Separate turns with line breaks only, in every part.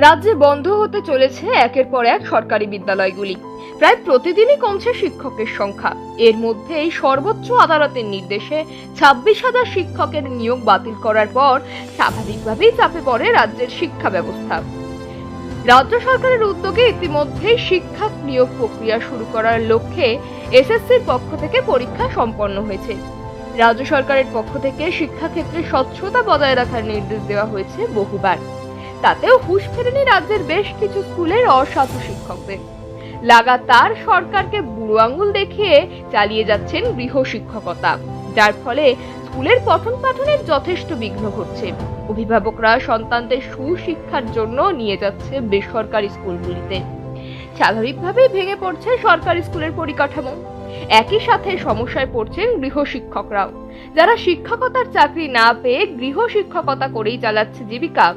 রাজ্যে বন্ধ হতে চলেছে একের পর এক সরকারি বিদ্যালয়গুলি। প্রায় প্রতিদিনই কমছে শিক্ষকের সংখ্যা। এর মধ্যেই সর্বোচ্চ আদালতের নির্দেশে 26,000 শিক্ষকের নিয়োগ বাতিল করার পর স্বাভাবিকভাবেই চাপে পড়ে রাজ্যের শিক্ষা ব্যবস্থা। রাজ্য সরকারের উদ্যোগে ইতিমধ্যেই শিক্ষক নিয়োগ প্রক্রিয়া শুরু করার লক্ষ্যে এসএসসির পক্ষ থেকে পরীক্ষা সম্পন্ন হয়েছে। রাজ্য সরকারের পক্ষ থেকে শিক্ষাক্ষেত্রে স্বচ্ছতা বজায় রাখার নির্দেশ দেওয়া হয়েছে বহুবার। তাতেও হুঁশ ফেরেনি রাজ্যের বেশ কিছু স্কুলের অসাধু শিক্ষকদের। লাগাতার সরকারকে বুড়ো আঙুল দেখিয়ে চালিয়ে যাচ্ছেন গৃহ শিক্ষকতা, যার ফলে স্কুলের পঠন পাঠনের যথেষ্ট বিঘ্ন ঘটছে। অভিভাবকরা সন্তানদের সুশিক্ষার জন্য নিয়ে যাচ্ছে বেসরকারি স্কুলগুলিতে। স্বাভাবিকভাবেই ভেঙে পড়ছে সরকারি স্কুলের পরিকাঠামো। একই সাথে সমস্যায় পড়ছেন গৃহ শিক্ষকরাও, যারা শিক্ষকতার চাকরি না পেয়ে গৃহ শিক্ষকতা করেই চালাচ্ছে জীবিকা।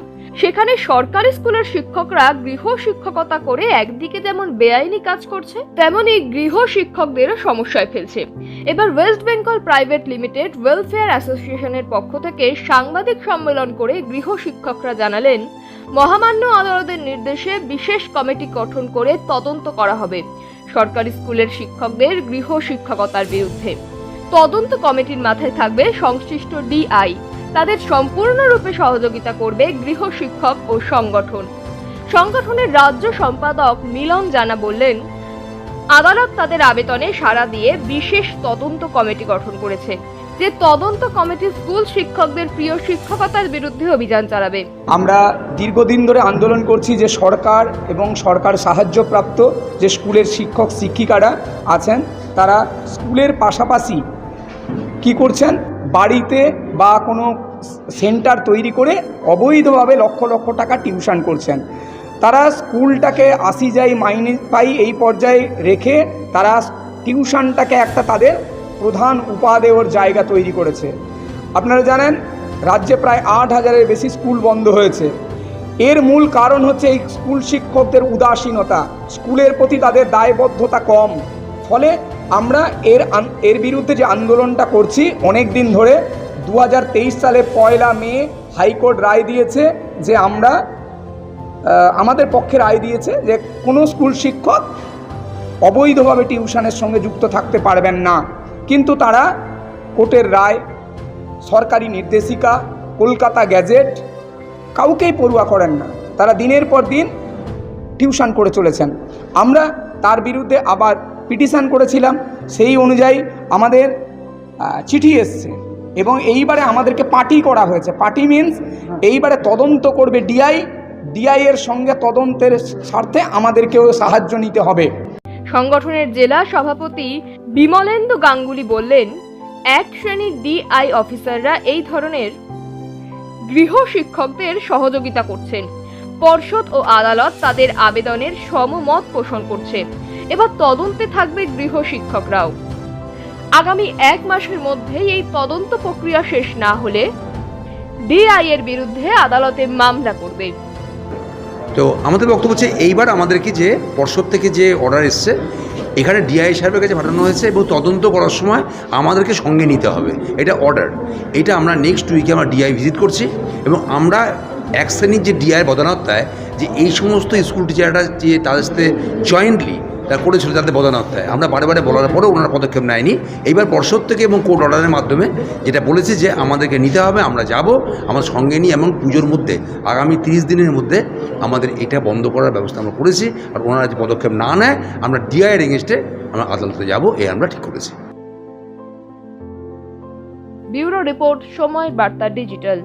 সেখানে সরকারি স্কুলের শিক্ষকরা গৃহ শিক্ষকতা করে একদিকে যেমন বেআইনি কাজ করছে, তেমনি গৃহ শিক্ষকদেরও সমস্যায় ফেলছে। এবার West Bengal private limited welfare অ্যাসোসিয়েশনের পক্ষ থেকে সাংবাদিক সম্মেলন করে গৃহ শিক্ষকরা জানালেন, মহামান্য আদালতের নির্দেশে বিশেষ কমিটি গঠন করে তদন্ত করা হবে সরকারি স্কুলের শিক্ষকদের গৃহ শিক্ষকতার বিরুদ্ধে। তদন্ত কমিটির মাথায় থাকবে সংশ্লিষ্ট ডিআই। তাদের সম্পূর্ণরূপে সহযোগিতা করবে গৃহ শিক্ষক ও সংগঠনের রাজ্য সম্পাদক মিলন জানা বললেন, আদালত তাদের আবেদনে সাড়া দিয়ে বিশেষ তদন্ত কমিটি গঠন করেছে, যে তদন্ত কমিটি স্কুল শিক্ষকদের প্রিয় শিক্ষকতার বিরুদ্ধে অভিযান চালাবে।
আমরা দীর্ঘদিন ধরে আন্দোলন করছি যে সরকার এবং সরকার সাহায্যপ্রাপ্ত যে স্কুলের শিক্ষক শিক্ষিকারা আছেন, তারা স্কুলের পাশাপাশি কি করছেন, বাড়িতে বা কোনো সেন্টার তৈরি করে অবৈধভাবে লক্ষ লক্ষ টাকা টিউশন করছেন। তারা স্কুলটাকে 80 যাই মাইনে পাই এই পর্যায়ে রেখে তারা টিউশনটাকে একটা তাদের প্রধান উপাদেয়র জায়গা তৈরি করেছে। আপনারা জানেন রাজ্যে প্রায় 8,000-এর বেশি স্কুল বন্ধ হয়েছে। এর মূল কারণ হচ্ছে এই স্কুল শিক্ষকদের উদাসীনতা, স্কুলের প্রতি তাদের দায়বদ্ধতা কম। ফলে আমরা এর বিরুদ্ধে যে আন্দোলনটা করছি অনেক দিন ধরে, 2023 সালে 1 মে হাইকোর্ট রায় দিয়েছে যে আমাদের পক্ষে রায় দিয়েছে যে কোনো স্কুল শিক্ষক অবৈধভাবে টিউশনের সঙ্গে যুক্ত থাকতে পারবেন না। কিন্তু তারা কোর্টের রায়, সরকারি নির্দেশিকা, কলকাতা গ্যাজেট কাউকেই পড়ুয়া করেন না। তারা দিনের পর দিন টিউশন করে চলেছেন। আমরা তার বিরুদ্ধে আবার পিটিশন করেছিলাম, সেই অনুযায়ী আমাদের চিঠি এসছে এবং এইবারে আমাদেরকে পার্টি করা হয়েছে। পার্টি মিনস এইবারে তদন্ত করবে ডিআই এর সঙ্গে তদন্তের স্বার্থে আমাদেরকেও সাহায্য নিতে হবে।
সংগঠনের জেলা সভাপতি বিমলেন্দু গাঙ্গুলি বললেন, এক শ্রেণীর ডিআই অফিসাররা এই ধরনের গৃহ শিক্ষকদের সহযোগিতা করছেন। পর্ষদ ও আদালত তাদের আবেদনের সমমত পোষণ করছে। এবার তদন্তে থাকবে গৃহ শিক্ষকরাও। আগামী 1 মাসের মধ্যেই এই তদন্ত প্রক্রিয়া শেষ না হলে ডিআই এর বিরুদ্ধে আদালতে মামলা করবে।
তো আমাদের বক্তব্য হচ্ছে, এইবার আমাদেরকে যে পর্ষদ থেকে যে অর্ডার এসছে এখানে ডিআই সাহেবের কাছে পাঠানো হয়েছে এবং তদন্ত করার সময় আমাদেরকে সঙ্গে নিতে হবে, এটা অর্ডার। এটা আমরা নেক্সট উইকে আমরা ডিআই ভিজিট করছি এবং আমরা এক শ্রেণীর যে ডিআই বদান্যতায় যে এই সমস্ত স্কুল টিচাররা যে তাদের সাথে জয়েন্টলি তারা করেছিল তাদের বদান্যতায় আমরা বারে বারে বলার পরেও ওনারা পদক্ষেপ নেয়নি। এইবার পর্ষদ থেকে এবং কোর্ট অর্ডারের মাধ্যমে যেটা বলেছে যে আমাদেরকে নিতে হবে, আমরা যাব, আমার সঙ্গে নিই এবং পুজোর মধ্যে আগামী 30 দিনের মধ্যে আমাদের এটা বন্ধ করার ব্যবস্থা আমরা করেছি। আর ওনারা যে পদক্ষেপ না নেয় আমরা ডিআইয়ের এগেনস্টে আমরা আদালতে যাব, এই আমরা ঠিক করেছি।
ব্যুরো রিপোর্ট, সময় বার্তা ডিজিটাল।